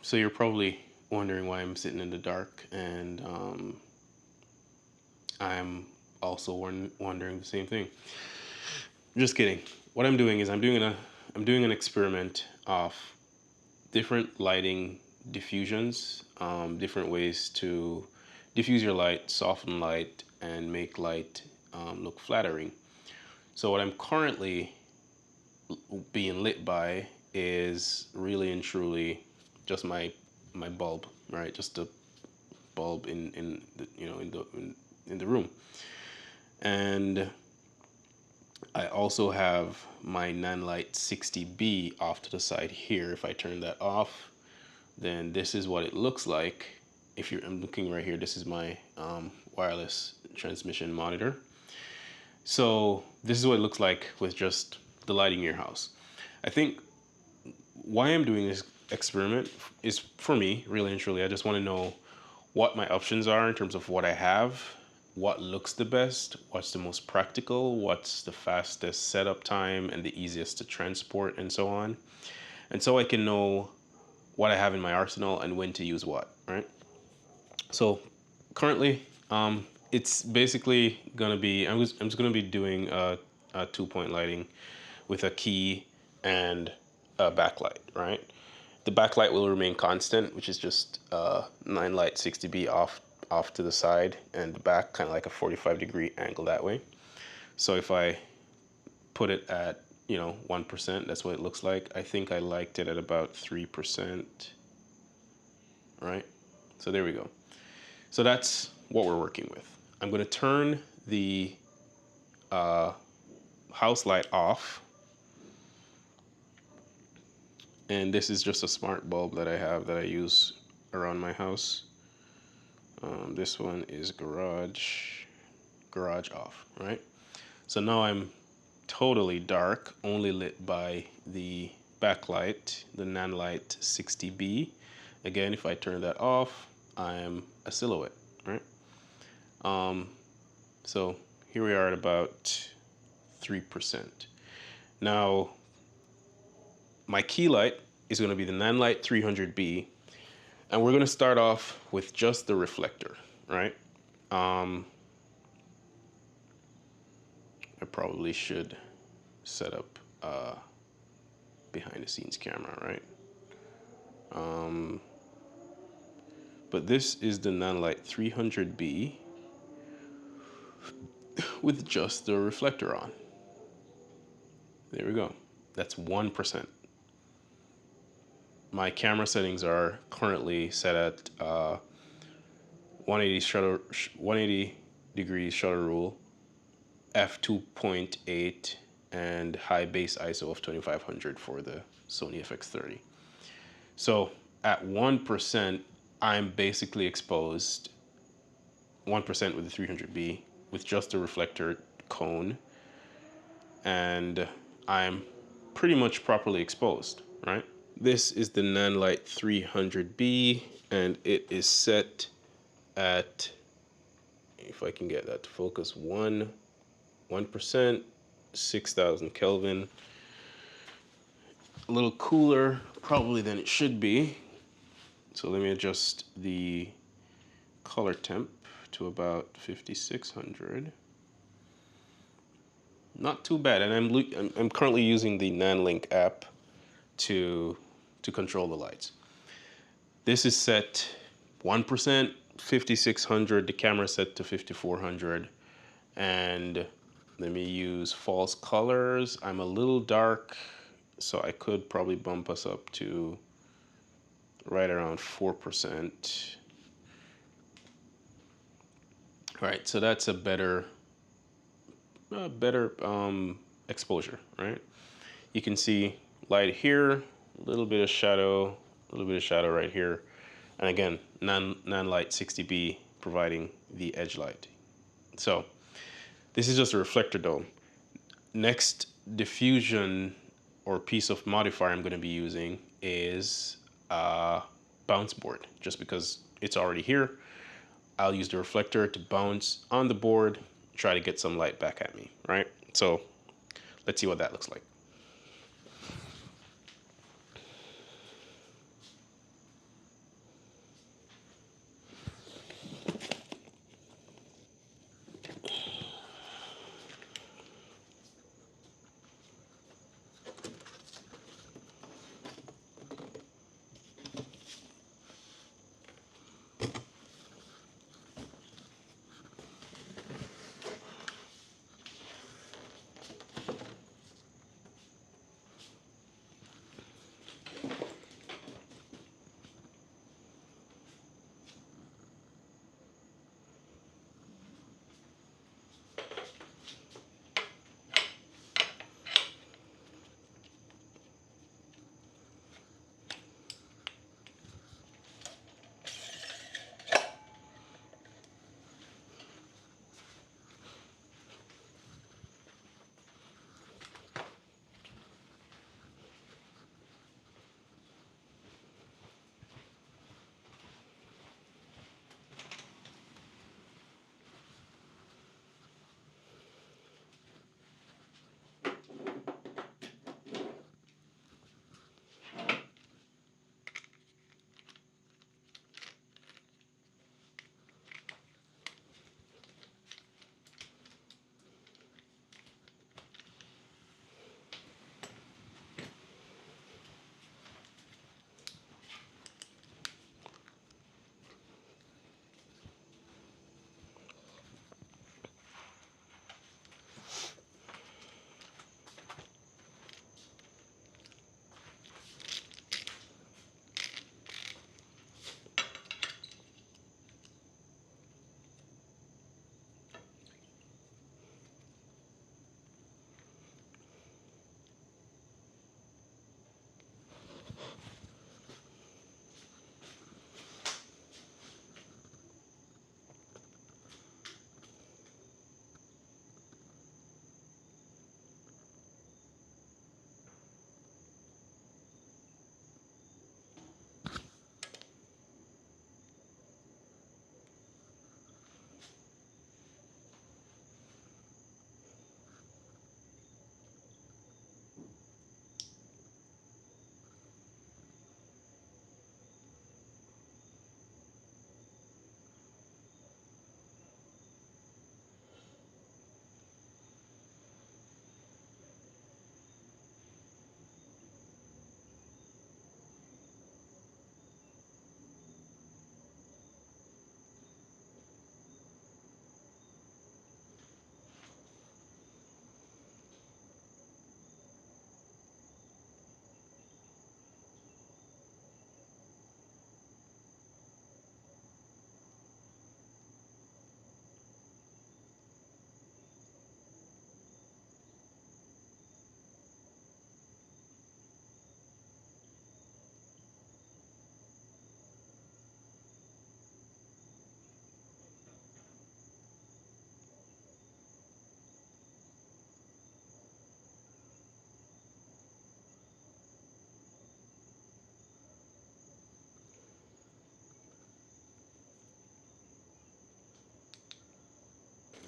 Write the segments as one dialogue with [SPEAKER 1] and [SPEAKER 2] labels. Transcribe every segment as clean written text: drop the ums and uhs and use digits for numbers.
[SPEAKER 1] So you're probably wondering why I'm sitting in the dark, and I'm also wondering the same thing. Just kidding. What I'm doing is I'm doing an experiment of different lighting diffusions, different ways to diffuse your light, soften light, and make light look flattering. So what I'm currently being lit by is really and truly just my bulb, right? Just the bulb in the, in the room. And I also have my Nanlite 60B off to the side here. If I turn that off, then this is what it looks like. I'm looking right here, this is my wireless transmission monitor. So this is what it looks like with just the lighting in your house. I think why I'm doing this experiment is, for me, really and truly, I just want to know what my options are in terms of what I have, what looks the best, what's the most practical, what's the fastest setup time and the easiest to transport, and so on. And so I can know what I have in my arsenal and when to use what, right? So currently, it's basically gonna be, I'm just gonna be doing a 2-point lighting with a key and a backlight, right? The backlight will remain constant, which is just Nanlite 60B off to the side, and the back kind of like a 45-degree angle that way. So if I put it at 1%, that's what it looks like. I think I liked it at about 3%, right? So there we go. So that's what we're working with. I'm going to turn the house light off. And this is just a smart bulb that I have that I use around my house. This one is garage off, right? So now I'm totally dark, only lit by the backlight, the Nanlite 60B. Again, if I turn that off, I'm a silhouette, right? So here we are at about 3%. Now, my key light is going to be the Nanlite 300B, and we're going to start off with just the reflector, right? I probably should set up a behind the scenes camera, right? But this is the Nanlite 300B with just the reflector on. There we go. That's 1%. My camera settings are currently set at 180 degrees shutter rule, f2.8, and high base ISO of 2500 for the Sony FX30. So at 1%, I'm basically exposed 1% with the 300B with just a reflector cone, and I'm pretty much properly exposed, right? This is the Nanlite 300B, and it is set at, if I can get that to focus, 1%, 6,000 Kelvin. A little cooler probably than it should be. So let me adjust the color temp to about 5600. Not too bad, and I'm currently using the NanLink app to control the lights. This is set 1%, 5600. The camera set to 5400, and let me use false colors. I'm a little dark, so I could probably bump us up to right around 4%. All right, so that's a better exposure, right? You can see light here, a little bit of shadow right here, and again, Nanlite 60B providing the edge light. So this is just a reflector dome. Next diffusion or piece of modifier I'm going to be using is a bounce board, just because it's already here. I'll use the reflector to bounce on the board, try to get some light back at me, right? So let's see what that looks like.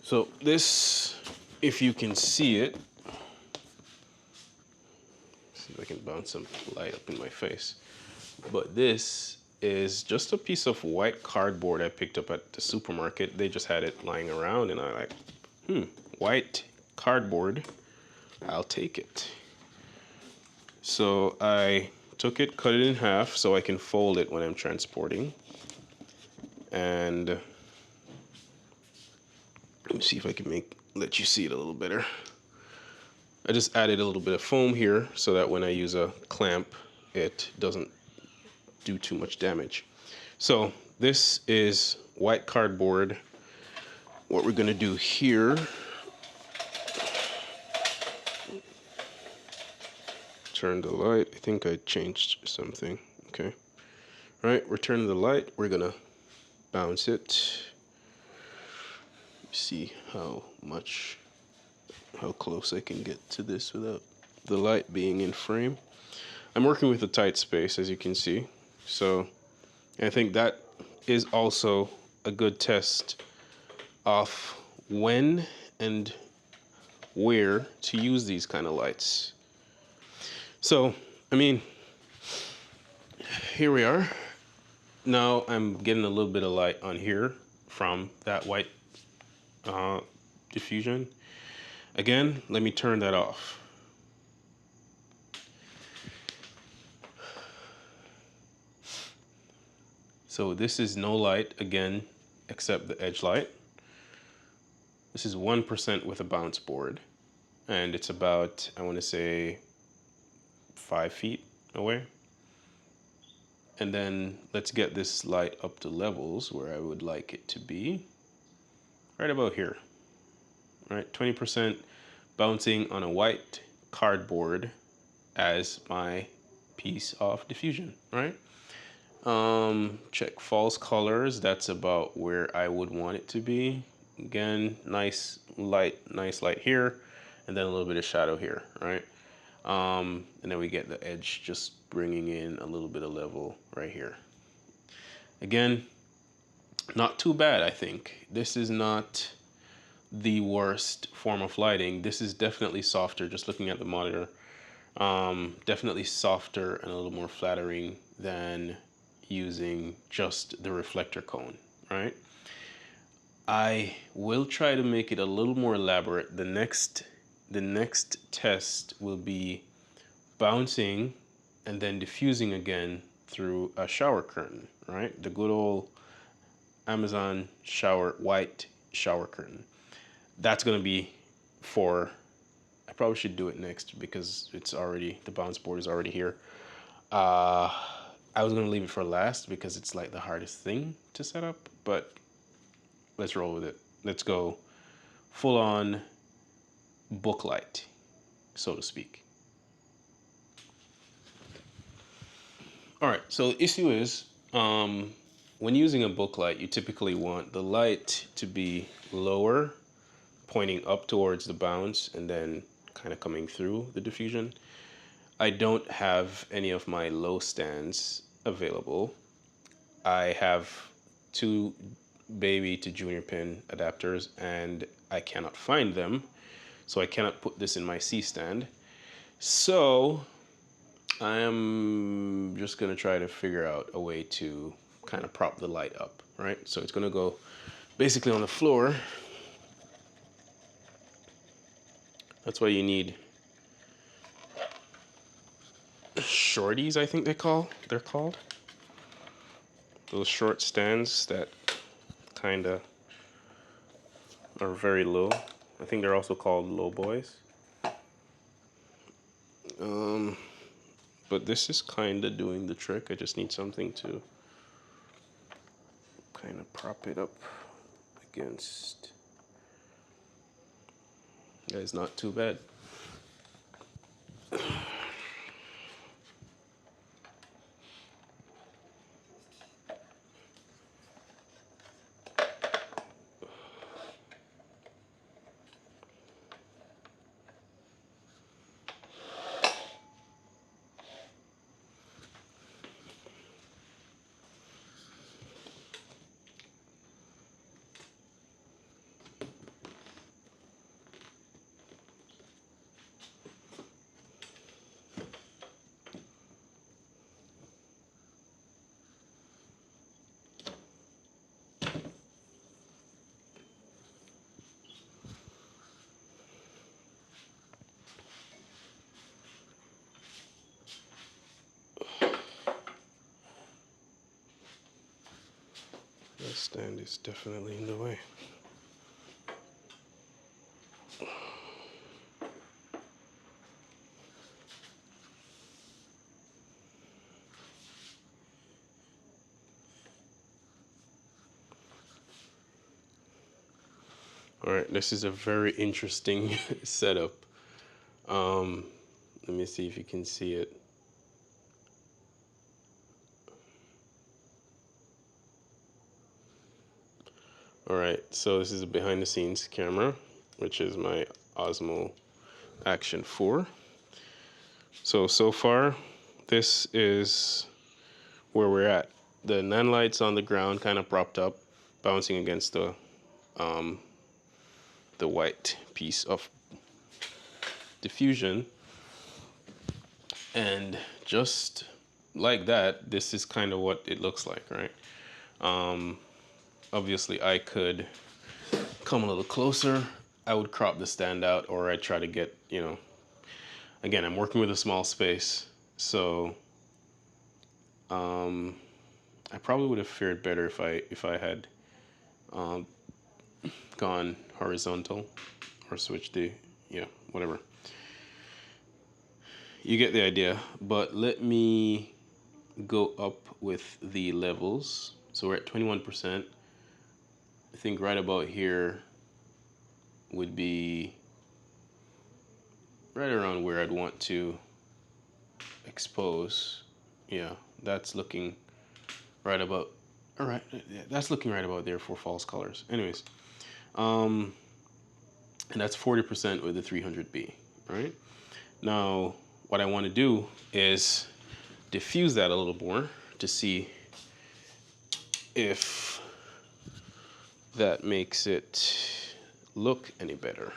[SPEAKER 1] So this, if you can see it, see if I can bounce some light up in my face. But this is just a piece of white cardboard I picked up at the supermarket. They just had it lying around and I like, white cardboard, I'll take it. So I took it, cut it in half so I can fold it when I'm transporting. And let me see if I can let you see it a little better. I just added a little bit of foam here so that when I use a clamp, it doesn't do too much damage. So this is white cardboard. What we're gonna do here, turn the light. I think I changed something. Okay. All right, we're turning the light. We're gonna bounce it. See how close I can get to this without the light being in frame. I'm working with a tight space, as you can see. So I think that is also a good test of when and where to use these kind of lights. So, I mean, here we are. Now I'm getting a little bit of light on here from that white diffusion. Again, let me turn that off. So this is no light again, except the edge light. This is 1% with a bounce board. And it's about, I want to say, 5 feet away. And then let's get this light up to levels where I would like it to be. Right about here. All right, 20% bouncing on a white cardboard as my piece of diffusion, right? Check false colors. That's about where I would want it to be. Again, nice light here, and then a little bit of shadow here, right? And then we get the edge just bringing in a little bit of level right here. Again, not too bad, I think. This is not the worst form of lighting. This is definitely softer, just looking at the monitor. Definitely softer and a little more flattering than using just the reflector cone, right? I will try to make it a little more elaborate. The next test will be bouncing and then diffusing again through a shower curtain, right? The good old Amazon white shower curtain. That's gonna be for, I probably should do it next because the bounce board is already here. I was gonna leave it for last because it's like the hardest thing to set up, but let's roll with it. Let's go full on book light, so to speak. All right, so the issue is, when using a book light, you typically want the light to be lower, pointing up towards the bounce, and then kind of coming through the diffusion. I don't have any of my low stands available. I have 2 baby to junior pin adapters and I cannot find them, so I cannot put this in my C stand. So I am just gonna try to figure out a way to kind of prop the light up, right? So it's gonna go basically on the floor. That's why you need shorties, I think they're called. Those short stands that kind of are very low. I think they're also called low boys. But this is kind of doing the trick. I just need something to kind of prop it up against. Yeah, it's not too bad. The stand is definitely in the way. All right, this is a very interesting setup. Let me see if you can see it. All right, so this is a behind the scenes camera, which is my Osmo Action 4. So far, this is where we're at. The nanolight's on the ground, kind of propped up, bouncing against the white piece of diffusion. And just like that, this is kind of what it looks like, right? Obviously, I could come a little closer. I would crop the stand out, or I'd try to get, again, I'm working with a small space, so I probably would have fared better if I had gone horizontal or switched whatever. You get the idea, but let me go up with the levels. So we're at 21%. I think right about here would be right around where I'd want to expose. Yeah, that's looking right about, all right, that's looking right about there for false colors. Anyways, and that's 40% with the 300B, right? Now, what I want to do is diffuse that a little more to see if that makes it look any better.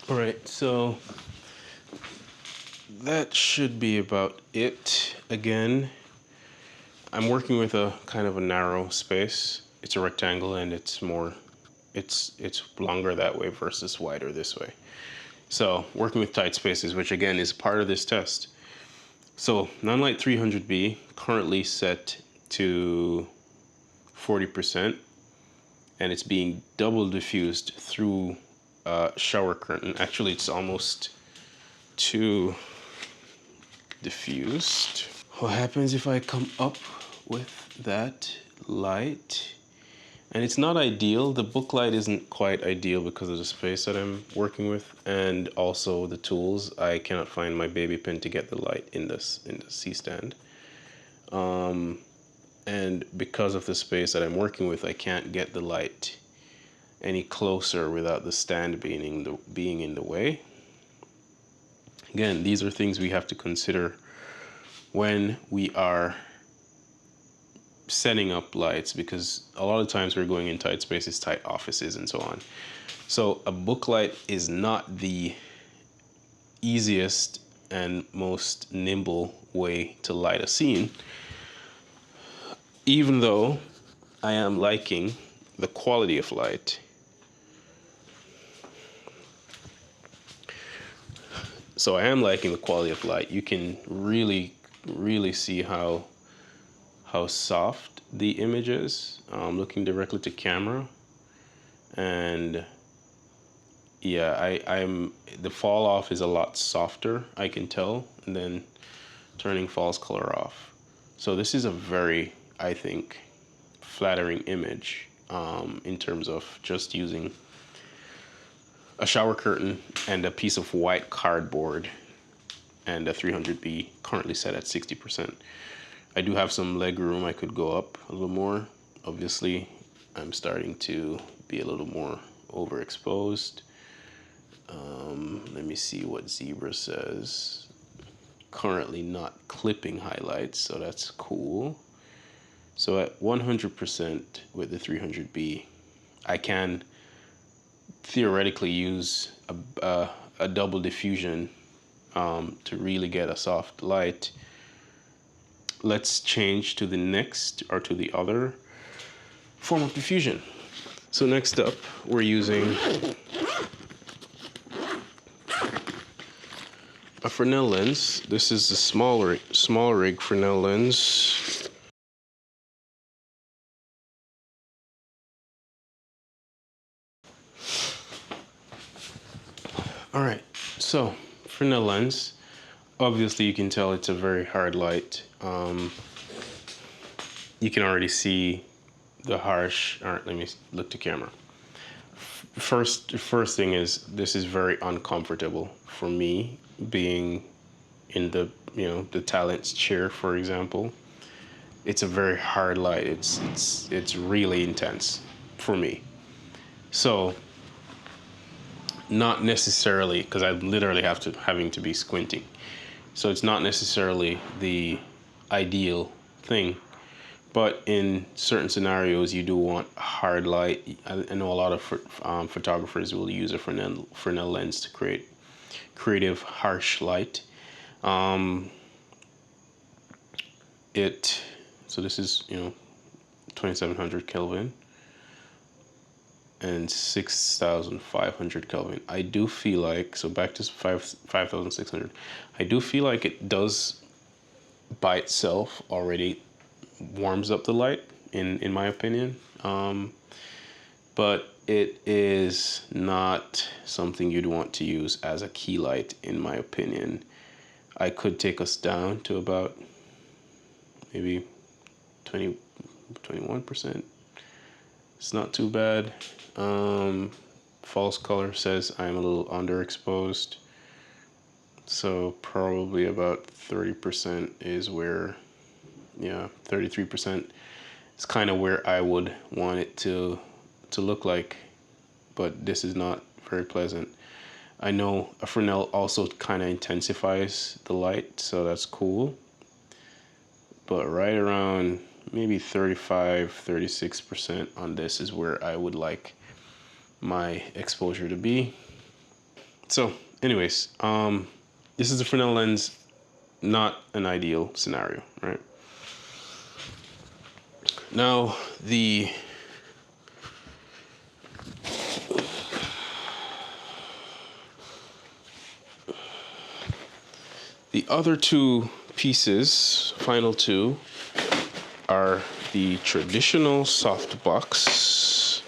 [SPEAKER 1] All right, so that should be about it. Again, I'm working with a kind of a narrow space. It's a rectangle and it's longer that way versus wider this way. So working with tight spaces, which again is part of this test. So Nonlight 300B currently set to 40%, and it's being double diffused through a shower curtain. Actually, it's almost too diffused. What happens if I come up with that light? And it's not ideal. The book light isn't quite ideal because of the space that I'm working with, and also the tools. I cannot find my baby pin to get the light in the C-stand. And because of the space that I'm working with, I can't get the light any closer without the stand being in the way. Again, these are things we have to consider when we are setting up lights, because a lot of times we're going in tight spaces, tight offices, and so on. So a book light is not the easiest and most nimble way to light a scene, even though I am liking the quality of light. So I am liking the quality of light. You can really, really see how soft the image is, looking directly to camera. And yeah, the fall off is a lot softer, I can tell, and then turning false color off. So this is a very, I think, flattering image in terms of just using a shower curtain and a piece of white cardboard and a 300B currently set at 60%. I do have some leg room. I could go up a little more. Obviously, I'm starting to be a little more overexposed. Let me see what Zebra says. Currently not clipping highlights, so that's cool. So at 100% with the 300B, I can theoretically use a double diffusion to really get a soft light. Let's change to the next, or to the other form of diffusion. So next up, we're using a Fresnel lens. This is the small rig Fresnel lens. All right, so Fresnel lens. Obviously, you can tell it's a very hard light. You can already see the harsh. All right, let me look to camera. First thing is, this is very uncomfortable for me, being in the the talent's chair, for example. It's a very hard light. It's really intense for me. So not necessarily, because I literally having to be squinting. So it's not necessarily the ideal thing. But in certain scenarios, you do want hard light. I know a lot of photographers will use a Fresnel lens to create creative, harsh light. So this is 2700 Kelvin and 6500 Kelvin. I do feel like, so back to 5600. I do feel like it does by itself already warms up the light, in my opinion. But it is not something you'd want to use as a key light, in my opinion. I could take us down to about maybe 21%. It's not too bad. False color says I'm a little underexposed. So probably about 30% is where, 33% is kind of where I would want it to look like. But this is not very pleasant. I know a Fresnel also kind of intensifies the light, so that's cool. But right around maybe 35-36% on this is where I would like my exposure to be. So anyways, this is a Fresnel lens, not an ideal scenario, right? Now the other two pieces, final two, are the traditional softbox.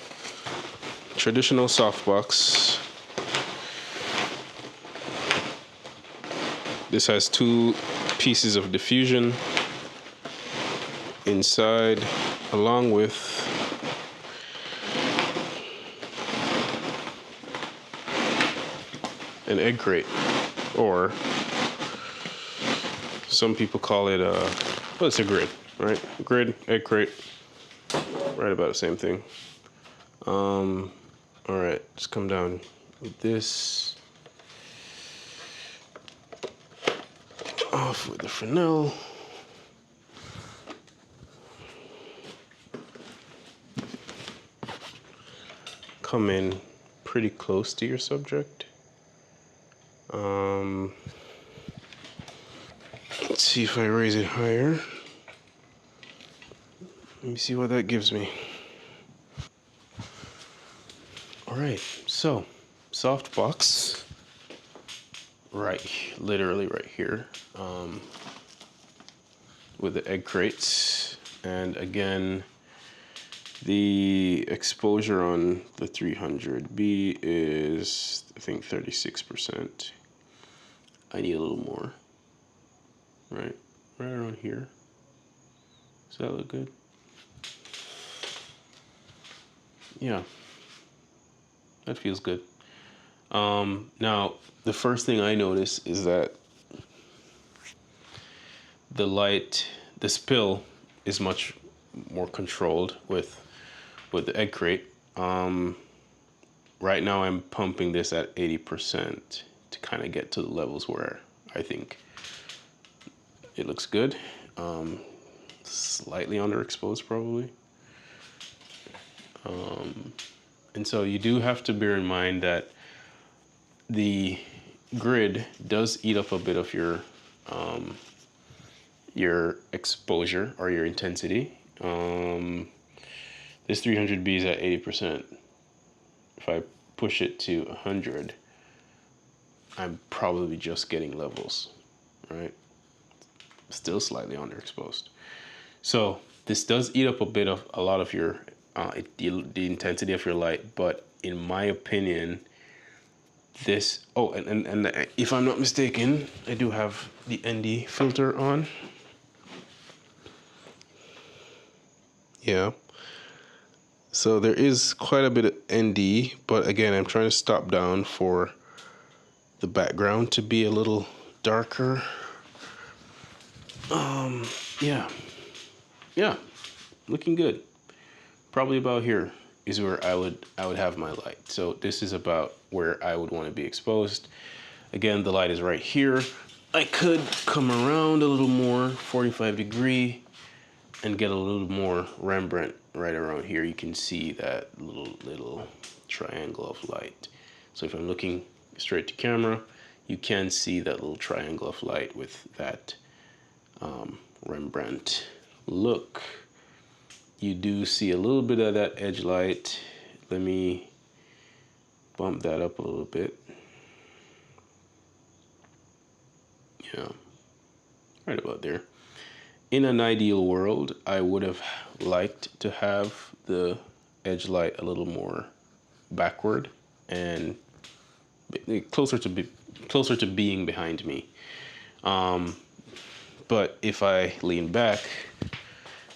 [SPEAKER 1] This has two pieces of diffusion inside, along with an egg crate, or some people call it well, it's a grid, right? Grid, egg crate, right about the same thing. All right, let's come down with this. Off with the Fresnel. Come in pretty close to your subject. Let's see if I raise it higher. Let me see what that gives me. All right, so softbox, right, literally right here, with the egg crates, and again, the exposure on the 300B is, I think, 36%. I need a little more, right around here. Does that look good? Yeah, that feels good. Now, the first thing I notice is that the spill is much more controlled with the egg crate. Right now I'm pumping this at 80% to kind of get to the levels where I think it looks good. Slightly underexposed probably. And so you do have to bear in mind that the grid does eat up a bit of your exposure or your intensity. This 300B is at 80%. If I push it to 100, I'm probably just getting levels, right? Still slightly underexposed. So this does eat up a lot of your the intensity of your light, but in my opinion, this and if I'm not mistaken, I do have the ND filter on. Yeah. So there is quite a bit of ND, but again, I'm trying to stop down for the background to be a little darker. Yeah. Yeah. Looking good. Probably about here is where I would have my light. So this is about where I would want to be exposed. Again, the light is right here. I could come around a little more, 45 degree, and get a little more Rembrandt right around here. You can see that little triangle of light. So if I'm looking straight to camera, you can see that little triangle of light with that Rembrandt look. You do see a little bit of that edge light. Let me bump that up a little bit. Yeah, right about there. In an ideal world, I would have liked to have the edge light a little more backward and closer to being behind me. But if I lean back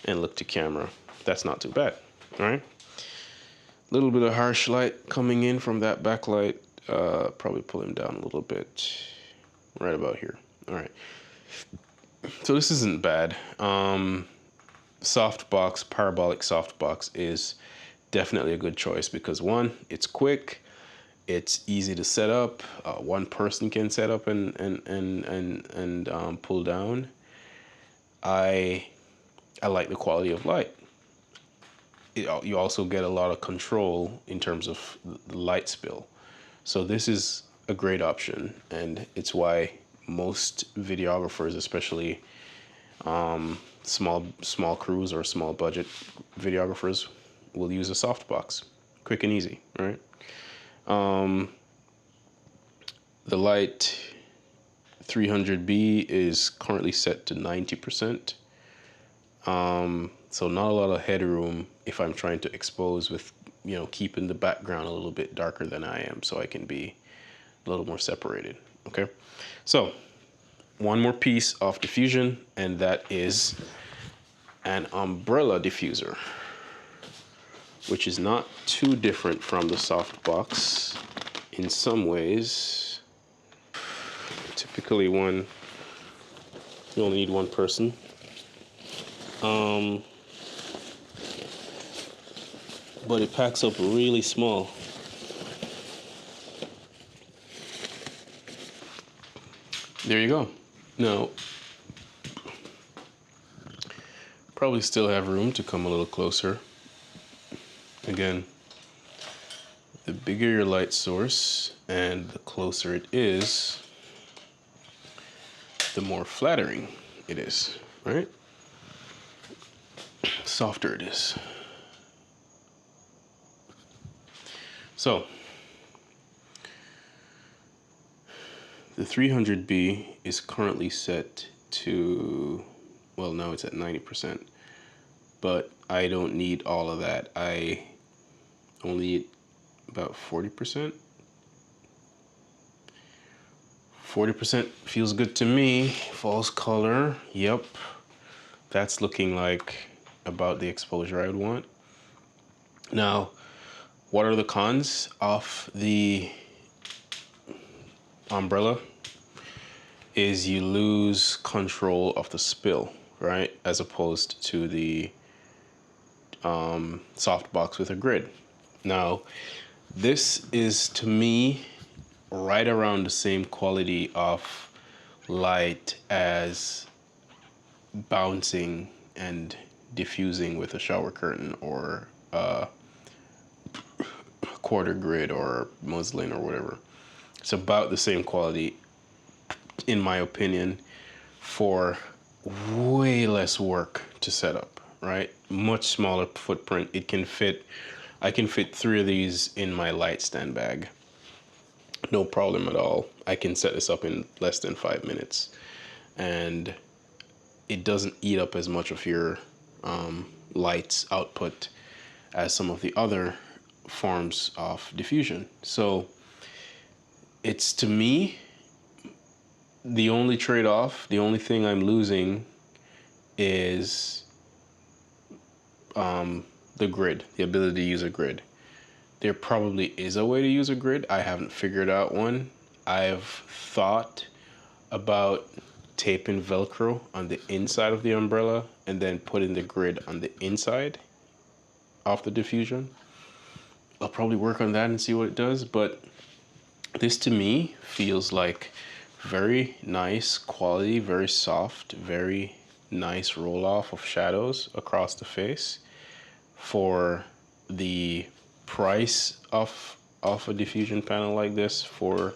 [SPEAKER 1] and look to camera, that's not too bad. All right. A little bit of harsh light coming in from that backlight. Probably pull him down a little bit, right about here. All right. So this isn't bad. Softbox, parabolic softbox is definitely a good choice because one, it's quick, it's easy to set up. One person can set up and pull down. I like the quality of light. You also get a lot of control in terms of the light spill. So this is a great option, and it's why most videographers, especially small crews or small budget videographers, will use a softbox. Quick and easy, right? The light 300B is currently set to 90%. So not a lot of headroom if I'm trying to expose with, keeping the background a little bit darker than I am so I can be a little more separated, okay? So one more piece of diffusion, and that is an umbrella diffuser, which is not too different from the softbox in some ways. Typically you only need one person. But it packs up really small. There you go. Now, probably still have room to come a little closer. Again, the bigger your light source and the closer it is, the more flattering it is, right? Softer it is. So, the 300B is currently set to, well, now it's at 90%, but I don't need all of that. I only need about 40%. 40% feels good to me. False color, yep. That's looking like about the exposure I would want. Now, what are the cons of the umbrella? Is you lose control of the spill, right? As opposed to the softbox with a grid. Now, this is to me right around the same quality of light as bouncing and diffusing with a shower curtain or quarter grid or muslin or whatever. It's about the same quality, in my opinion, for way less work to set up, right? Much smaller footprint. It can fit, I can fit 3 of these in my light stand bag. No problem at all. I can set this up in less than 5 minutes. And it doesn't eat up as much of your lights output as some of the other forms of diffusion. So it's, to me, the only trade-off, the only thing I'm losing is the grid, the ability to use a grid. There probably is a way to use a grid. I haven't figured out one. I've thought about taping Velcro on the inside of the umbrella and then putting the grid on the inside of the diffusion. I'll probably work on that and see what it does, but this to me feels like very nice quality, very soft, very nice roll off of shadows across the face for the price of a diffusion panel like this, for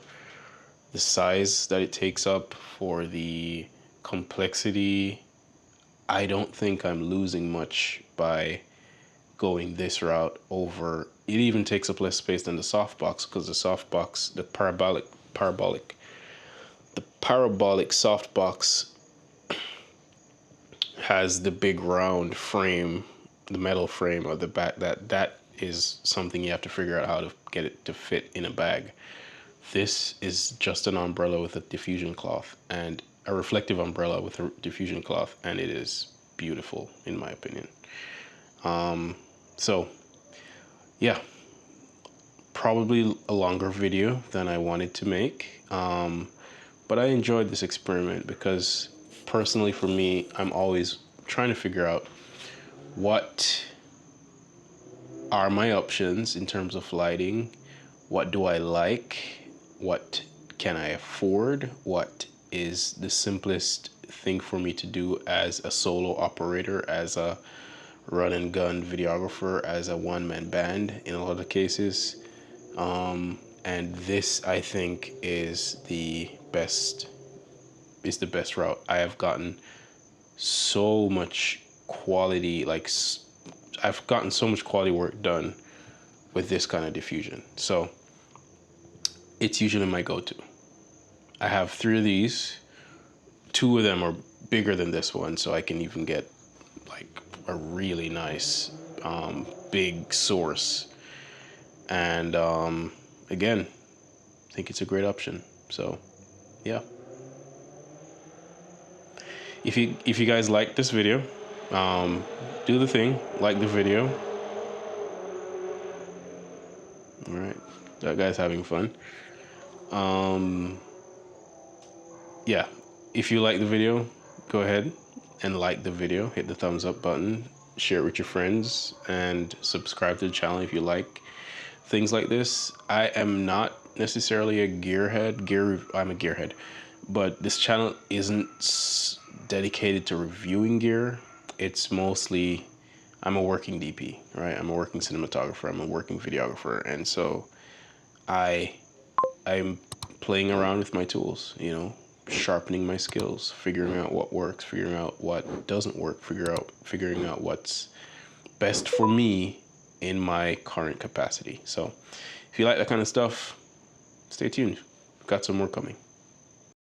[SPEAKER 1] the size that it takes up, for the complexity. I don't think I'm losing much by going this route over. It even takes up less space than the softbox, because the softbox, the parabolic softbox has the big round frame, the metal frame of the back. That is something you have to figure out how to get it to fit in a bag. This is just an umbrella with a diffusion cloth, and a reflective umbrella with a diffusion cloth, and it is beautiful in my opinion. So yeah, probably a longer video than I wanted to make, but I enjoyed this experiment because personally for me, I'm always trying to figure out what are my options in terms of lighting. What do I like? What can I afford? What is the simplest thing for me to do as a solo operator, as a run and gun videographer, as a one-man band in a lot of cases? And this, I think, is the best route. I have gotten so much quality, I've gotten so much quality work done with this kind of diffusion. So it's usually my go-to. I have 3 of these. 2 of them are bigger than this one, so I can even get like a really nice big source. And again, I think it's a great option. So yeah, if you guys like this video, do the thing, like the video. All right, that guy's having fun. Yeah, if you like the video, go ahead and like the video, hit the thumbs up button, share it with your friends, and subscribe to the channel if you like things like this. I am not necessarily a gearhead. I'm a gearhead, but this channel isn't dedicated to reviewing gear. It's mostly, I'm a working DP, right? I'm a working cinematographer. I'm a working videographer, and so I'm playing around with my tools, you know, sharpening my skills, figuring out what works, figuring out what doesn't work, figuring out what's best for me in my current capacity. So if you like that kind of stuff, stay tuned. Got some more coming.